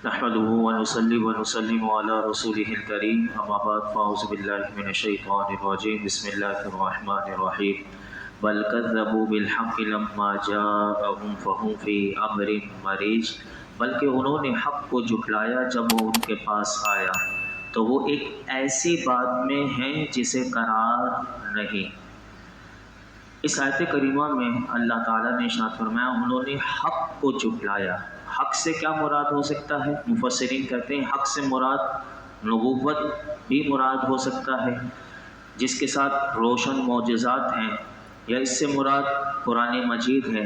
نحمده ونصلي ونسلم على رسوله الكريم اما بعد فاعوذ بالله من الشيطان الرجيم بسم الله الرحمن الرحيم بل كذبوا بالحق لما جاءهم فهم في امر مريج بلکہ انہوں نے حق کو جھٹلایا جب وہ ان کے پاس آیا تو وہ ایک ایسی بات میں ہیں جسے قرار نہیں۔ اس آیت کریمہ میں اللہ تعالیٰ نے ارشاد فرمایا انہوں نے حق کو جھٹلایا۔ حق سے کیا مراد ہو سکتا ہے؟ مفسرین کہتے ہیں حق سے مراد نبوت بھی مراد ہو سکتا ہے جس کے ساتھ روشن معجزات ہیں، یا اس سے مراد قرآن مجید ہے۔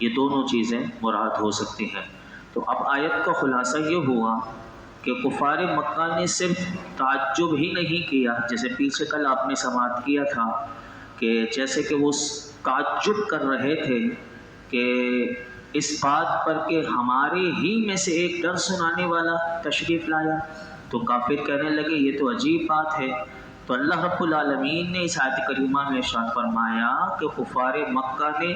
یہ دونوں چیزیں مراد ہو سکتی ہیں۔ تو اب آیت کا خلاصہ یہ ہوا کہ کفار مکہ نے صرف تعجب ہی نہیں کیا، جیسے پیچھے کل آپ نے سماعت کیا تھا کہ جیسے کہ وہ تعجب کر رہے تھے کہ اس بات پر کہ ہمارے ہی میں سے ایک ڈر سنانے والا تشریف لایا، تو کافر کہنے لگے یہ تو عجیب بات ہے۔ تو اللہ رب العالمین نے اس آیت کریمہ میں ارشاد فرمایا کہ کفار مکہ نے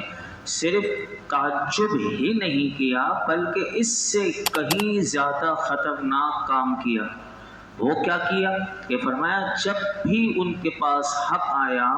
صرف تعجب ہی نہیں کیا بلکہ اس سے کہیں زیادہ خطرناک کام کیا۔ وہ کیا کیا کہ فرمایا جب بھی ان کے پاس حق آیا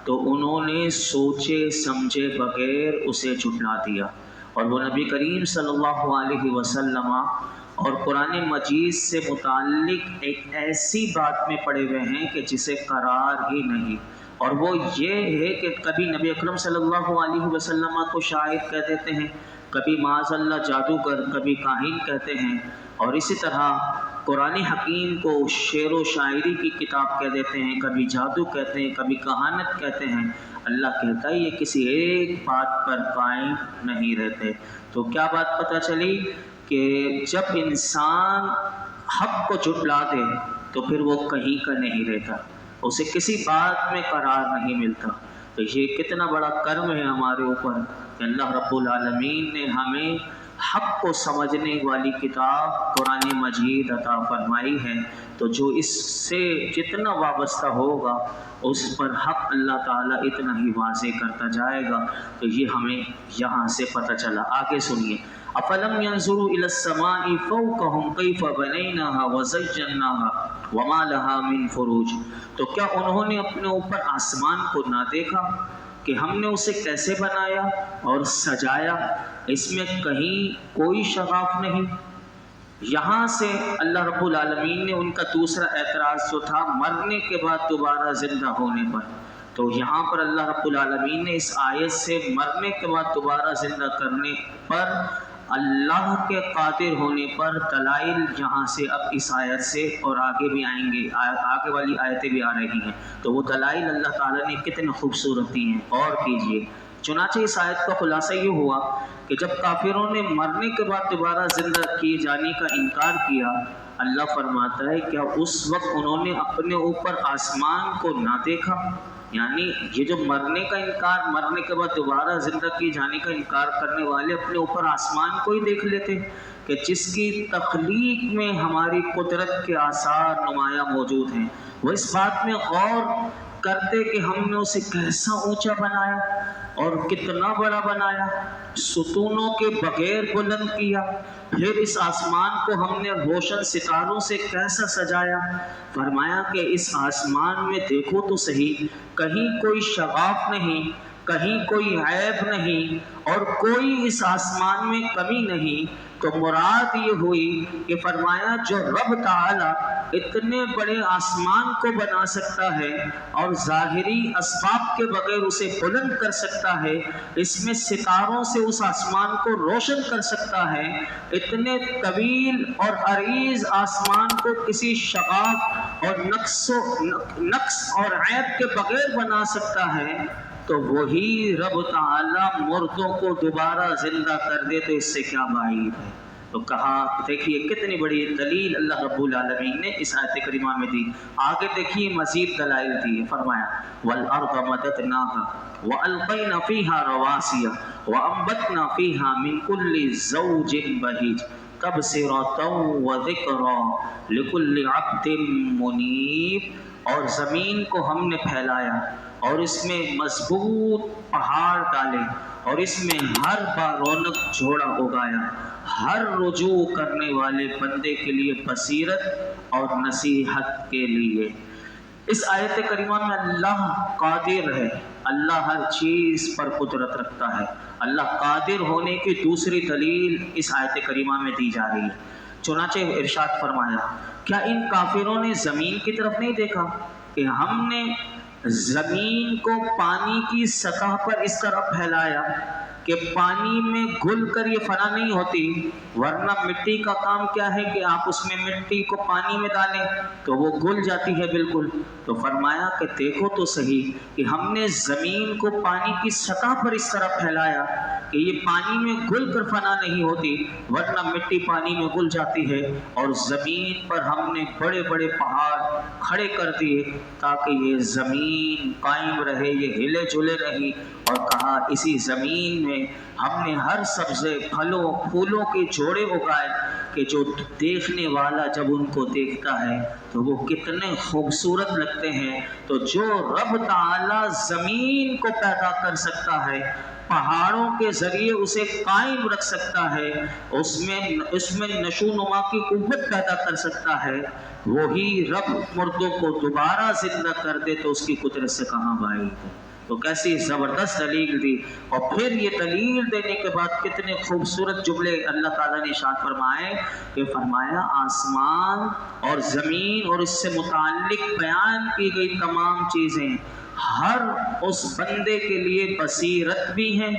تو انہوں نے سوچے سمجھے بغیر اسے جھٹلا دیا، اور وہ نبی کریم صلی اللہ علیہ وسلم اور قرآن مجید سے متعلق ایک ایسی بات میں پڑے ہوئے ہیں کہ جسے قرار ہی نہیں، اور وہ یہ ہے کہ کبھی نبی اکرم صلی اللہ علیہ وسلم کو شاعر کہہ دیتے ہیں، کبھی معاذ اللہ جادوگر، کبھی کاہن کہتے ہیں، اور اسی طرح قرآن حکیم کو شعر و شاعری کی کتاب کہہ دیتے ہیں، کبھی جادو کہتے ہیں، کبھی کہانت کہتے ہیں۔ اللہ کہتا ہے یہ کسی ایک بات پر قائم نہیں رہتے۔ تو کیا بات پتہ چلی کہ جب انسان حق کو جھٹلا دے تو پھر وہ کہیں کا نہیں رہتا، اسے کسی بات میں قرار نہیں ملتا۔ تو یہ کتنا بڑا کرم ہے ہمارے اوپر کہ اللہ رب العالمین نے ہمیں حق کو سمجھنے والی کتاب قرآن مجید عطا فرمائی ہے، تو جو اس سے جتنا وابستہ ہوگا اس پر حق اللہ تعالیٰ اتنا ہی واضح کرتا جائے گا۔ تو یہ ہمیں یہاں سے پتہ چلا۔ آگے سنیے، افلم ينظروا الى السماء فوقهم كيف بنيناها وزيناها وما لها من فروج، تو کیا انہوں نے اپنے اوپر آسمان کو نہ دیکھا کہ ہم نے اسے کیسے بنایا اور سجایا، اس میں کہیں کوئی شغاف نہیں۔ یہاں سے اللہ رب العالمین نے ان کا دوسرا اعتراض جو تھا مرنے کے بعد دوبارہ زندہ ہونے پر، تو یہاں پر اللہ رب العالمین نے اس آیت سے مرنے کے بعد دوبارہ زندہ کرنے پر اللہ کے قادر ہونے پر دلائل یہاں سے اب اس آیت سے اور آگے بھی آئیں گے، آگے والی آیتیں بھی آ رہی ہیں، تو وہ دلائل اللہ تعالیٰ نے کتنے خوبصورت دی ہیں، غور کیجئے۔ چنانچہ اس آیت کا خلاصہ یہ ہوا کہ جب کافروں نے مرنے کے بعد دوبارہ زندہ کیے جانے کا انکار کیا، اللہ فرماتا ہے کیا اس وقت انہوں نے اپنے اوپر آسمان کو نہ دیکھا؟ یعنی یہ جو مرنے کا انکار، مرنے کے بعد دوبارہ زندہ کیے جانے کا انکار کرنے والے اپنے اوپر آسمان کو ہی دیکھ لیتے کہ جس کی تخلیق میں ہماری قدرت کے آثار نمایاں موجود ہیں، وہ اس بات میں غور کرتے کہ ہم نے اسے کیسا اونچا بنایا اور کتنا بڑا بنایا، ستونوں کے بغیر بلند کیا، پھر اس آسمان کو ہم نے روشن ستاروں سے کیسا سجایا۔ فرمایا کہ اس آسمان میں دیکھو تو صحیح، کہیں کوئی شغاف نہیں، کہیں کوئی عیب نہیں، اور کوئی اس آسمان میں کمی نہیں۔ تو مراد یہ ہوئی کہ فرمایا جو رب تعالیٰ اتنے بڑے آسمان کو بنا سکتا ہے اور ظاہری اسباب کے بغیر اسے بلند کر سکتا ہے، اس میں ستاروں سے اس آسمان کو روشن کر سکتا ہے، اتنے طویل اور عریض آسمان کو کسی شغاف اور نقص اور عیب کے بغیر بنا سکتا ہے، تو وہی رب تعالیٰ مردوں کو دوبارہ زندہ کر دے تو اس سے کیا بعید ہے۔ تو کہا دیکھیے کتنی بڑی دلیل اللہ رب العالمین نے اس آیت کریمہ میں دی۔ آگے دیکھیے مزید دلائل دی، فرمایا وَالْأَرْضَ مَدَدْنَاهَا وَأَلْقَيْنَا فِيهَا رَوَاسِيَ وَأَنبَتْنَا فِيهَا مِنْ كُلِّ زَوْجٍ بَهِيجٍ تَبْصِرَةً وَذِكْرًا لِكُلِّ عَبْدٍ مُنِيبٍ، اور زمین کو ہم نے پھیلایا اور اس میں مضبوط پہاڑ ڈالے اور اس میں ہر بار رونق جھوڑا اگایا، ہر رجوع کرنے والے بندے کے لیے بصیرت اور نصیحت کے لیے۔ اس آیت کریمہ میں اللہ قادر ہے، اللہ ہر چیز پر قدرت رکھتا ہے۔ اللہ قادر ہونے کی دوسری دلیل اس آیت کریمہ میں دی جا رہی ہے۔ چنانچہ ارشاد فرمایا، کیا ان کافروں نے زمین کی طرف نہیں دیکھا کہ ہم نے زمین کو پانی کی سطح پر اس طرح پھیلایا کہ پانی میں گھل کر یہ فنا نہیں ہوتی، ورنہ مٹی کا کام کیا ہے کہ آپ اس میں مٹی کو پانی میں ڈالیں تو وہ گھل جاتی ہے بالکل۔ تو فرمایا کہ دیکھو تو صحیح کہ ہم نے زمین کو پانی کی سطح پر اس طرح پھیلایا کہ یہ پانی میں گھل کر فنا نہیں ہوتی، ورنہ مٹی پانی میں گھل جاتی ہے، اور زمین پر ہم نے بڑے بڑے پہاڑ کھڑے کر دیے تاکہ یہ زمین قائم رہے، یہ ہلے جلے رہی، اور کہا اسی زمین میں ہم نے ہر سبزے پھلوں پھولوں کے جوڑے اگائے کہ جو دیکھنے والا جب ان کو دیکھتا ہے تو وہ کتنے خوبصورت لگتے ہیں۔ تو جو رب تعالی زمین کو پیدا کر سکتا ہے، پہاڑوں کے ذریعے اسے قائم رکھ سکتا ہے، اس میں نشو و نما کی قوت پیدا کر سکتا ہے، وہی رب مردوں کو دوبارہ زندہ کر دے تو اس کی قدرت سے کہاں بعید ہے۔ تو کیسی زبردست دلیل دی، اور پھر یہ دلیل دینے کے بعد کتنے خوبصورت جملے اللہ تعالیٰ نے ارشاد فرمائے کہ فرمایا آسمان اور زمین اور اس سے متعلق بیان کی گئی تمام چیزیں ہر اس بندے کے لیے بصیرت بھی ہیں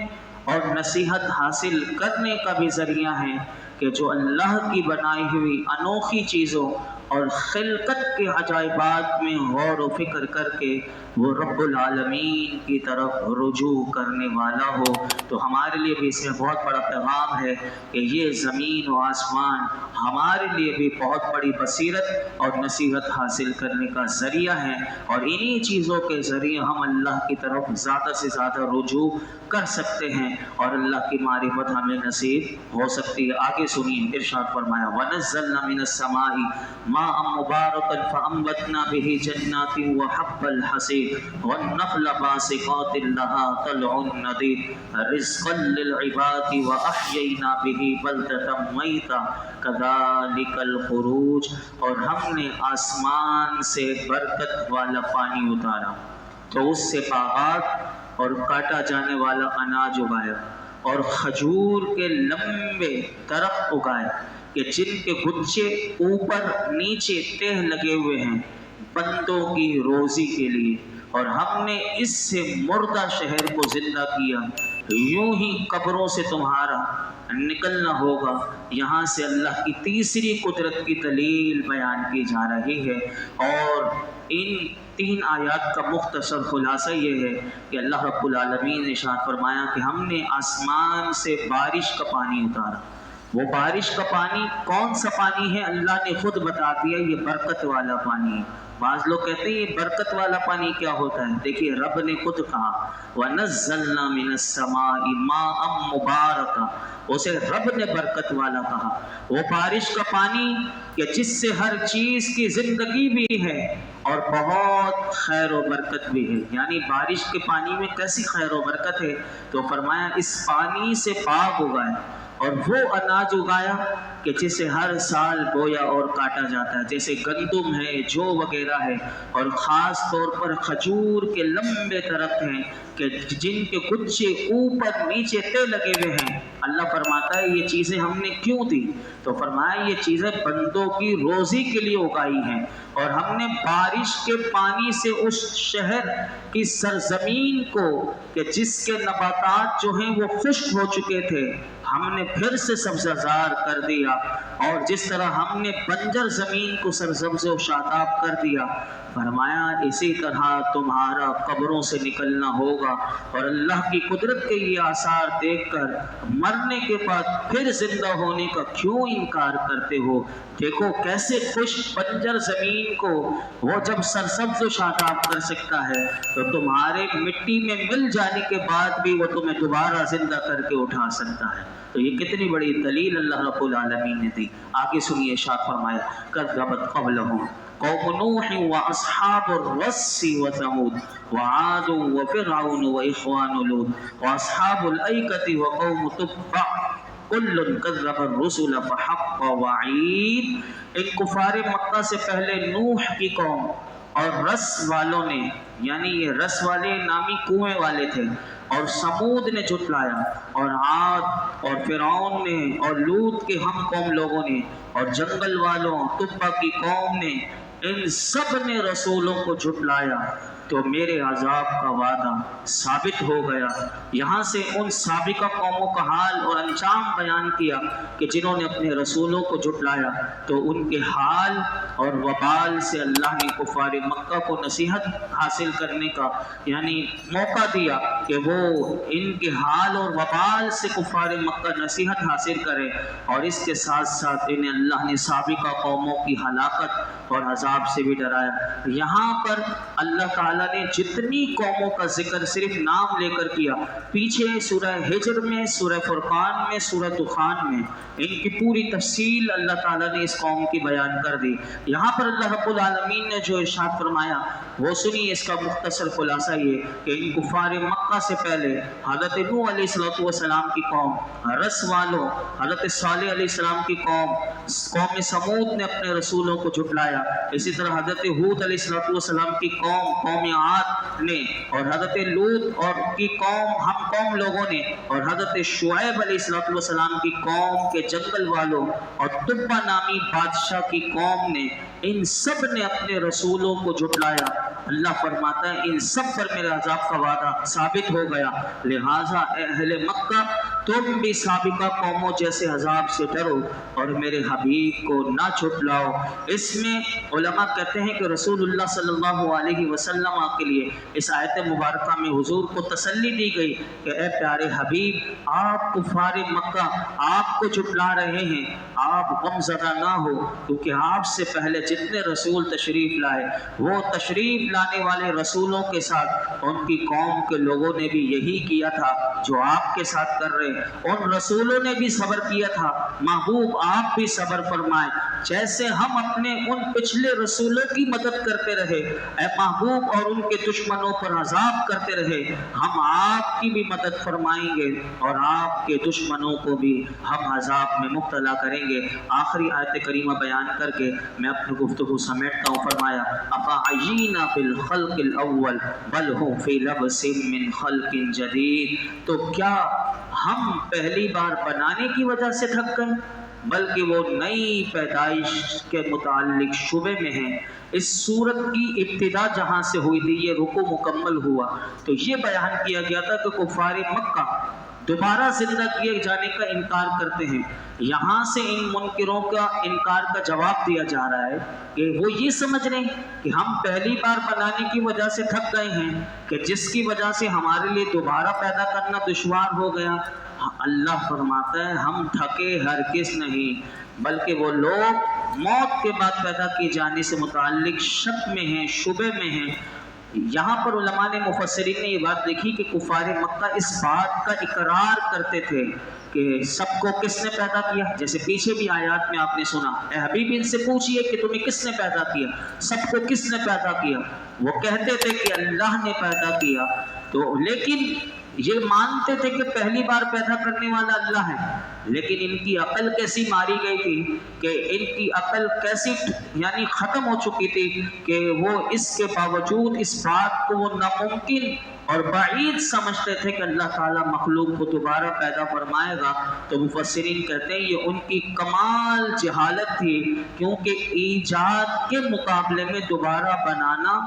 اور نصیحت حاصل کرنے کا بھی ذریعہ ہے کہ جو اللہ کی بنائی ہوئی انوکھی چیزوں اور خلقت کے عجائبات میں غور و فکر کر کے وہ رب العالمین کی طرف رجوع کرنے والا ہو۔ تو ہمارے لیے بھی اس میں بہت بڑا پیغام ہے کہ یہ زمین و آسمان ہمارے لیے بھی بہت بڑی بصیرت اور نصیحت حاصل کرنے کا ذریعہ ہے، اور انہی چیزوں کے ذریعے ہم اللہ کی طرف زیادہ سے زیادہ رجوع کر سکتے ہیں اور اللہ کی معرفت ہمیں نصیب ہو سکتی ہے۔ آگے سنیے، ارشاد فرمایا وَنَزَّلْنَا مِنَ السَّمَاءِ مَاءً مُبَارَكًا فَأَنبَتْنَا بِهِ جَنَّاتٍ وَحَبَّ الْحَصِيدِ وَالنَّخْلَ بَاسِقَاتٍ لَهَا طَلْعٌ نَضِيدٌ رِزْقًا لِلْعِبَادِ وَأَحْيَيْنَا بِهِ بَلْدَةً مَيْتًا كَذَلِكَ الْخُرُوجُ، اور ہم نے آسمان سے برکت والا پانی اتارا تو اس سے باغات اور کاٹا جانے والا اناج اگایا، اور کھجور کے لمبے درخت اگائے کہ جن کے گچھے اوپر نیچے تہ لگے ہوئے ہیں بندوں کی روزی کے لیے، اور ہم نے اس سے مردہ شہر کو زندہ کیا، یوں ہی قبروں سے تمہارا نکلنا ہوگا۔ یہاں سے اللہ کی تیسری قدرت کی دلیل بیان کی جا رہی ہے، اور ان 3 آیات کا مختصر خلاصہ یہ ہے کہ اللہ رب العالمین نے ارشاد فرمایا کہ ہم نے آسمان سے بارش کا پانی اتارا۔ وہ بارش کا پانی کون سا پانی ہے؟ اللہ نے خود بتا دیا، یہ برکت والا پانی ہے۔ بعض لوگ کہتے ہیں یہ برکت والا پانی کیا ہوتا ہے؟ دیکھیے رب نے خود کہا وَنَزَّلْنَا مِنَ السَّمَاءِ مَاءً مُبَارَكًا، اسے رب نے برکت والا کہا۔ وہ بارش کا پانی کہ جس سے ہر چیز کی زندگی بھی ہے اور بہت خیر و برکت بھی ہے۔ یعنی بارش کے پانی میں کیسی خیر و برکت ہے؟ تو فرمایا اس پانی سے باغ اگائے اور وہ اناج اگایا کہ جسے ہر سال بویا اور کاٹا جاتا ہے، جیسے گندم ہے، جو وغیرہ ہے، اور خاص طور پر کھجور کے لمبے درخت ہیں کہ جن کے گچھے اوپر نیچے تہ لگے ہوئے ہیں۔ اللہ فرماتا ہے یہ چیزیں ہم نے کیوں دی؟ تو فرمایا یہ چیزیں بندوں کی روزی کے لیے اگائی ہیں، اور ہم نے بارش کے پانی سے اس شہر کی سرزمین کو کہ جس کے نباتات جو ہیں وہ خشک ہو چکے تھے ہم نے پھر سے سبززار کر دیا، اور جس طرح ہم نے بنجر زمین کو سرسبز و شاداب کر دیا، فرمایا اسی طرح تمہارا قبروں سے نکلنا ہوگا، اور اللہ کی قدرت کے یہ آثار دیکھ کر مرنے کے بعد پھر زندہ ہونے کا کیوں انکار کرتے ہو؟ دیکھو کیسے خشک بنجر زمین کو وہ جب سرسبز و شاداب کر سکتا ہے تو تمہارے مٹی میں مل جانے کے بعد بھی وہ تمہیں دوبارہ زندہ کر کے اٹھا سکتا ہے۔ تو یہ کتنی بڑی دلیل اللہ رب العالمین نے دی۔ آگے سنیے، ارشاد فرمایا کذبت قبلہم قوم نوح واصحاب الرس وثمود وعاد وفرعون واخوان لوط واصحاب الایکۃ وقوم تبع کل کذب الرسل فحق وعید۔ ایک کفار مکہ سے پہلے نوح کی قوم اور رس والوں نے، یعنی یہ رس والے نامی کنویں والے تھے، اور سمود نے جھٹلایا، اور عاد اور فرعون نے، اور لوط کے ہم قوم لوگوں نے، اور جنگل والوں تبا کی قوم نے، ان سب نے رسولوں کو جھٹلایا تو میرے عذاب کا وعدہ ثابت ہو گیا۔ یہاں سے ان سابقہ قوموں کا حال اور انجام بیان کیا کہ جنہوں نے اپنے رسولوں کو جھٹلایا، تو ان کے حال اور وبال سے اللہ نے کفار مکہ کو نصیحت حاصل کرنے کا یعنی موقع دیا کہ وہ ان کے حال اور وبال سے کفار مکہ نصیحت حاصل کرے، اور اس کے ساتھ ساتھ انہیں اللہ نے سابقہ قوموں کی ہلاکت اور عذاب سے بھی ڈرایا۔ یہاں پر اللہ تعالیٰ نے جتنی قوموں کا ذکر صرف نام لے کر کیا، پیچھے سورہ ہجر میں، سورہ فرقان میں، سورہ دخان میں ان کی پوری تفصیل اللہ تعالیٰ نے اس قوم کی بیان کر دی۔ یہاں پر اللہ رب العالمین نے جو ارشاد فرمایا وہ سنیے، اس کا مختصر خلاصہ یہ کہ ان کفار مکہ سے پہلے حضرت نوح علیہ السلام کی قوم، رس والوں حضرت صالح علیہ السلام کی قوم سمود نے اپنے رسولوں کو جھٹلایا، اسی طرح حضرت ہود علیہ السلام کی قوم عاد نے، اور حضرت لوط اور کی ہم قوم لوگوں نے، اور حضرت شعیب علیہ السلام کی قوم کے جنگل والوں اور تبا نامی بادشاہ کی قوم نے، ان سب نے اپنے رسولوں کو جھٹلایا۔ اللہ فرماتا ہے ان سب پر میرے عذاب کا وعدہ ثابت ہو گیا، لہٰذا اے اہل مکہ تم بھی سابقہ قوموں جیسے عذاب سے ڈرو اور میرے حبیب کو نہ جھٹلاؤ۔ اس میں علماء کہتے ہیں کہ رسول اللہ صلی اللہ علیہ وسلم کے لیے اس آیت مبارکہ میں حضور کو تسلی دی گئی کہ اے پیارے حبیب، آپ کفار مکہ آپ کو جھٹلا رہے ہیں، آپ غم زدہ نہ ہو، کیونکہ آپ سے پہلے جتنے رسول تشریف لائے وہ تشریف لانے والے رسولوں کے ساتھ ان کی قوم کے لوگوں نے بھی یہی کیا تھا جو آپ کے ساتھ کر رہے، ان رسولوں نے بھی صبر کیا تھا۔ محبوب آپ بھی صبر فرمائے، جیسے ہم اپنے ان پچھلے رسولوں کی مدد کرتے رہے اے محبوب اور ان کے دشمنوں پر عذاب کرتے رہے، ہم آپ کی بھی مدد فرمائیں گے اور آپ کے دشمنوں کو بھی ہم عذاب میں مبتلا کریں گے۔ آخری آیت کریمہ بیان کر کے میں اپنی گفتگو سمیٹتا ہوں۔ فرمایا افعینا بالخلق الاول بل هم فی لبس من خلق جدید، تو کیا ہم پہلی بار بنانے کی وجہ سے تھک گئے، بلکہ وہ نئی پیدائش کے متعلق شبے میں ہیں۔ اس صورت کی ابتدا جہاں سے ہوئی تھی، یہ رکوع مکمل ہوا تو یہ بیان کیا گیا تھا کہ کفار مکہ دوبارہ زندہ کیے جانے کا انکار کرتے ہیں۔ یہاں سے ان منکروں کا انکار کا جواب دیا جا رہا ہے کہ وہ یہ سمجھ رہے ہیں کہ ہم پہلی بار بنانے کی وجہ سے تھک گئے ہیں کہ جس کی وجہ سے ہمارے لیے دوبارہ پیدا کرنا دشوار ہو گیا۔ اللہ فرماتا ہے ہم تھکے ہرگز نہیں، بلکہ وہ لوگ موت کے بعد پیدا کیے جانے سے متعلق شک میں ہیں، شبے میں ہیں۔ یہاں پر علماء نے مفسرین نے یہ بات دیکھی کہ کفار مکہ اس بات کا اقرار کرتے تھے کہ سب کو کس نے پیدا کیا، جیسے پیچھے بھی آیات میں آپ نے سنا اے حبیب ان سے پوچھئے کہ تمہیں کس نے پیدا کیا، سب کو کس نے پیدا کیا، وہ کہتے تھے کہ اللہ نے پیدا کیا، تو لیکن یہ مانتے تھے کہ پہلی بار پیدا کرنے والا اللہ ہے، لیکن ان کی عقل کیسی ماری گئی تھی کہ ان کی عقل کیسی یعنی ختم ہو چکی تھی کہ وہ اس کے باوجود اس بات کو وہ ناممکن اور بعید سمجھتے تھے کہ اللہ تعالیٰ مخلوق کو دوبارہ پیدا فرمائے گا۔ تو مفسرین کہتے ہیں یہ ان کی کمال جہالت تھی، کیونکہ ایجاد کے مقابلے میں دوبارہ بنانا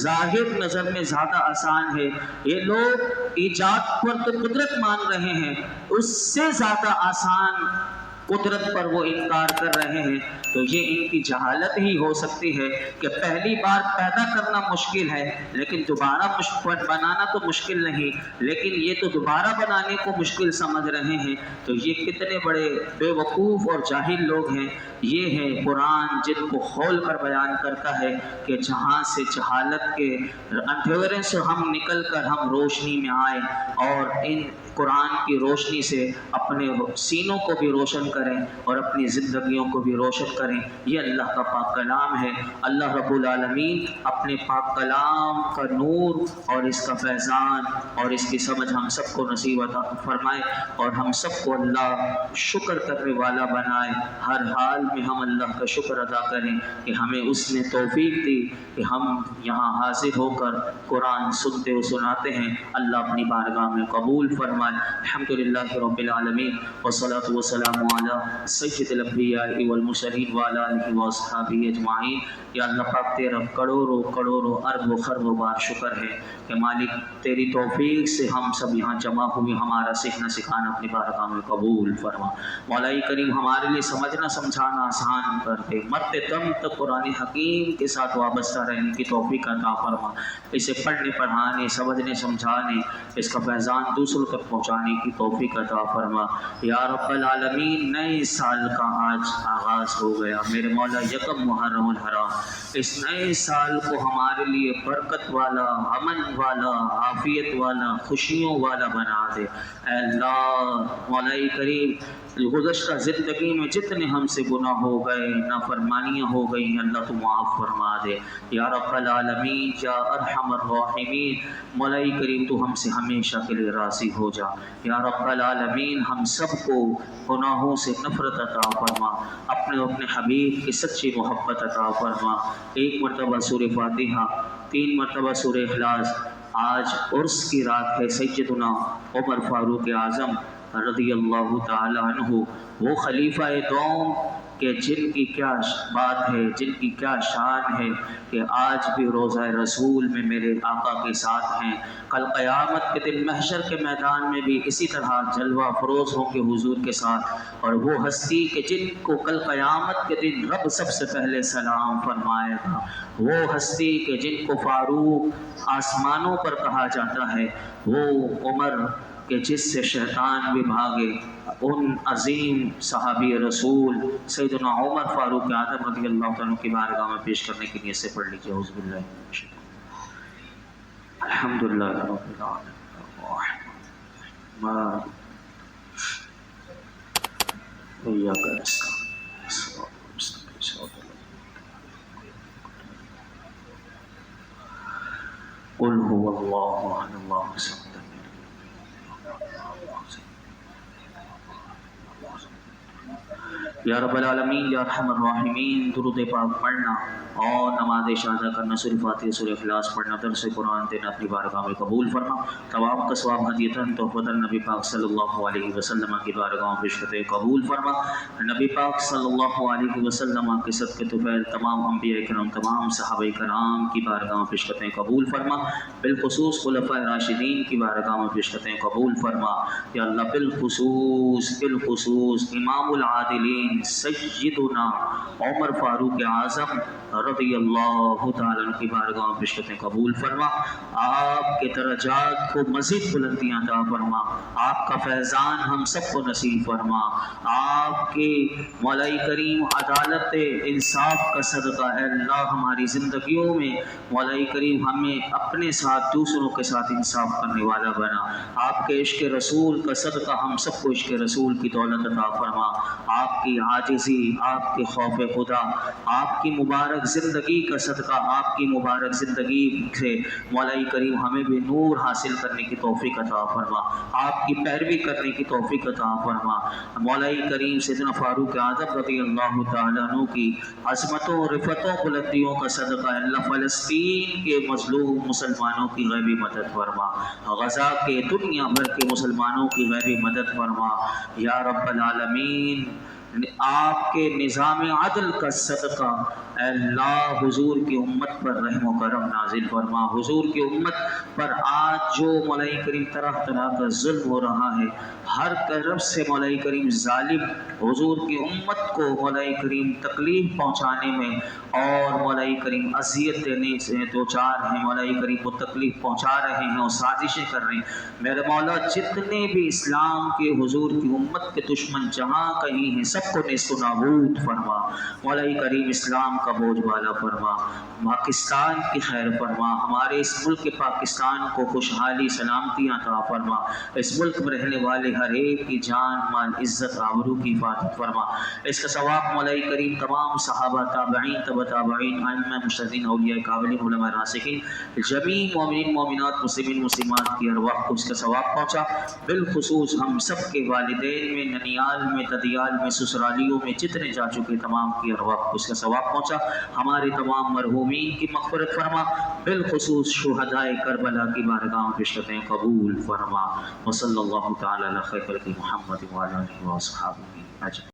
ظاہر نظر میں زیادہ آسان ہے۔ یہ لوگ ایجاد پر تو قدرت مان رہے ہیں، اس سے زیادہ آسان قدرت پر وہ انکار کر رہے ہیں، تو یہ ان کی جہالت ہی ہو سکتی ہے کہ پہلی بار پیدا کرنا مشکل ہے لیکن دوبارہ بنانا تو مشکل نہیں، لیکن یہ تو دوبارہ بنانے کو مشکل سمجھ رہے ہیں۔ تو یہ کتنے بڑے بے وقوف اور جاہل لوگ ہیں۔ یہ ہے قرآن جن کو کھول کر بیان کرتا ہے کہ جہاں سے جہالت کے اندھیرے سے ہم نکل کر ہم روشنی میں آئے اور ان قرآن کی روشنی سے اپنے سینوں کو بھی روشن کریں اور اپنی زندگیوں کو بھی روشن کریں۔ یہ اللہ کا پاک کلام ہے۔ اللہ رب العالمین اپنے پاک کلام کا نور اور اس کا فیضان اور اس کی سمجھ ہم سب کو نصیب عطا فرمائے، اور ہم سب کو اللہ شکر کرنے والا بنائے۔ ہر حال میں ہم اللہ کا شکر ادا کریں کہ ہمیں اس نے توفیق دی کہ ہم یہاں حاضر ہو کر قرآن سنتے و سناتے ہیں۔ اللہ اپنی بارگاہ میں قبول فرمائے۔ الحمدللہ رب العالمین والصلاة والسلام علی سید الانبیاء والمرسلین وعلی آلہ واصحابہ اجمعین۔ یا اللہ پاک تیرا کروڑوں کروڑوں ارب و خرب و بار شکر ہے کہ مالک تیری توفیق سے ہم سب یہاں جمع ہوئے، ہمارا سیکھنا سکھانا اپنی بارگاہ میں قبول فرما۔ مولا کریم ہمارے لیے سمجھنا سمجھانا آسان کر دے، مرتے دم تک قرآن حکیم کے ساتھ وابستہ رہنے کی توفیق عطا فرما، اسے پڑھنے پڑھانے سمجھنے سمجھانے اس کا فیضان دوسروں تک پہنچانے کی توفیق عطا فرما۔ یا رب العالمین نئے سال کا آج آغاز ہو گیا میرے مولا، یکم محرم الحرام، اس نئے سال کو ہمارے لیے برکت والا، امن والا، عافیت والا، خوشیوں والا بنا دے۔ اے اللہ مولا کریم گزشتہ زندگی میں جتنے ہم سے گناہ ہو گئے، نافرمانیاں ہو گئی، اللہ تو معاف فرما دے۔ یا رب العالمین یا ارحم الراحمین مولا کریم تو ہم سے ہمیشہ کے لیے راضی ہو جا۔ یا رب العالمین ہم سب کو گناہوں سے نفرت عطا فرما، اپنے اپنے حبیب کی سچی محبت عطا فرما۔ ایک مرتبہ سورہ فاتحہ، 3 مرتبہ سورہ اخلاص۔ آج عرس کی رات ہے سیدنا عمر فاروق اعظم رضی اللہ تعالی عنہ، وہ خلیفہ دوم کہ جن کی کیا بات ہے، جن کی کیا شان ہے کہ آج بھی روضہ رسول میں میرے آقا کے ساتھ ہیں، کل قیامت کے دن محشر کے میدان میں بھی اسی طرح جلوہ افروز ہوں گے حضور کے ساتھ۔ اور وہ ہستی کہ جن کو کل قیامت کے دن رب سب سے پہلے سلام فرمائے گا، وہ ہستی کہ جن کو فاروق آسمانوں پر کہا جاتا ہے، وہ عمر کہ جس سے شیطان بھی بھاگے، ان عظیم صحابی رسول سیدنا عمر فاروق اعظم رضی اللہ عنہ کی بارگاہ میں پیش کرنے کے لیے سے پڑھ لیجیے۔ اعوذ باللہ من الشیطان الحمدللہ رب العالمین ایاک نستعین قل هو اللہ احد اللہ الصمد یا رب العالمین یا ارحم الراحمین درود پاک پڑھنا اور نماز شہادہ کرنا، سورہ فاتحہ سورہ اخلاص پڑھنا، درس قرآن دینا اپنی بارگاہ میں قبول فرما۔ تمام کا ثواب ہدیتاً تحفتاً نبی پاک صلی اللہ علیہ وسلم کی بارگاہ میں پیش کرتے قبول فرما۔ نبی پاک صلی اللہ علیہ وسلم کے صدقے طفیل تمام انبیاء کرام، تمام صحابہ کرام کی بارگاہ میں پیش کرتے قبول فرما، بالخصوص خلفاء راشدین کی بارگاہ میں پیش کرتے قبول فرما۔ یا اللہ بالخصوص امام العادلین سیدنا عمر فاروق اعظم رضی اللہ تعالیٰ عنہ کی بارگاہ میں پیش کرتے قبول فرما، آپ کے درجات کو مزید بلندیاں عطا فرما، آپ کا فیضان ہم سب کو نصیب فرما، آپ کے مولا کریم عدالت انصاف کا صدقہ اے اللہ ہماری زندگیوں میں مولا کریم ہمیں اپنے ساتھ دوسروں کے ساتھ انصاف کرنے والا بنا، آپ کے عشق رسول کا صدقہ ہم سب کو عشق رسول کی دولت عطا فرما، آپ کی عاجزی، آپ کے خوف خدا، آپ کی مبارک زندگی کا صدقہ، آپ کی مبارک زندگی سے مولا کریم ہمیں بھی نور حاصل کرنے کی توفیق عطا فرما، آپ کی پیروی کرنے کی توفیق عطا فرما۔ مولا کریم سیدنا فاروق اعظم رضی اللہ تعالیٰ عنہ کی عظمتوں رفتوں بلندیوں کا صدقہ اللہ فلسطین کے مظلوم مسلمانوں کی غیبی مدد فرما، غزہ کے دنیا بھر کے مسلمانوں کی غیبی مدد فرما۔ یا رب العالمین آپ کے نظام عدل کا صدقہ اے اللہ حضور کی امت پر رحم و کرم نازل فرما، حضور کی امت پر آج جو مولا کریم طرح طرح کا ظلم ہو رہا ہے، ہر طرف سے مولا کریم ظالم حضور کی امت کو مولا کریم تکلیف پہنچانے میں اور مولا کریم اذیت دینے سے دوچار ہیں، مولا کریم کو تکلیف پہنچا رہے ہیں اور سازشیں کر رہے ہیں۔ میرے مولا جتنے بھی اسلام کے حضور کی امت کے دشمن جہاں کہیں ہیں سب سب کو نیست و نابود فرما، مولا کریم اسلام کا بوجھ بالا فرما، پاکستان کی خیر فرما، ہمارے اس ملک پاکستان کو خوشحالی سلامتی عطا فرما، اس ملک میں رہنے والے ہر ایک کی جان مال عزت آبرو کی حفاظت فرما، اس کا ثواب مولا کریم تمام صحابہ تابعین تبع تابعین ائمہ مجتہدین اولیاء کاملین علماء راسخین جمیع مومنین مومنات مسلمین مسلمات کی ارواح کو اس کا ثواب پہنچا، بالخصوص ہم سب کے والدین میں، ننیال میں، ددیال میں، سسرالیوں میں جتنے جا چکے تمام کی ارواح کو اس کا ثواب پہنچا، ہمارے تمام مرحومین کی مغفرت فرما، بالخصوص شہدائے کربلا کی بارگاہ میں پیشکشیں قبول فرما، وصلی اللہ تعالی علی خیر خلق محمد وعلی آلہ وصحبہ اجمعین۔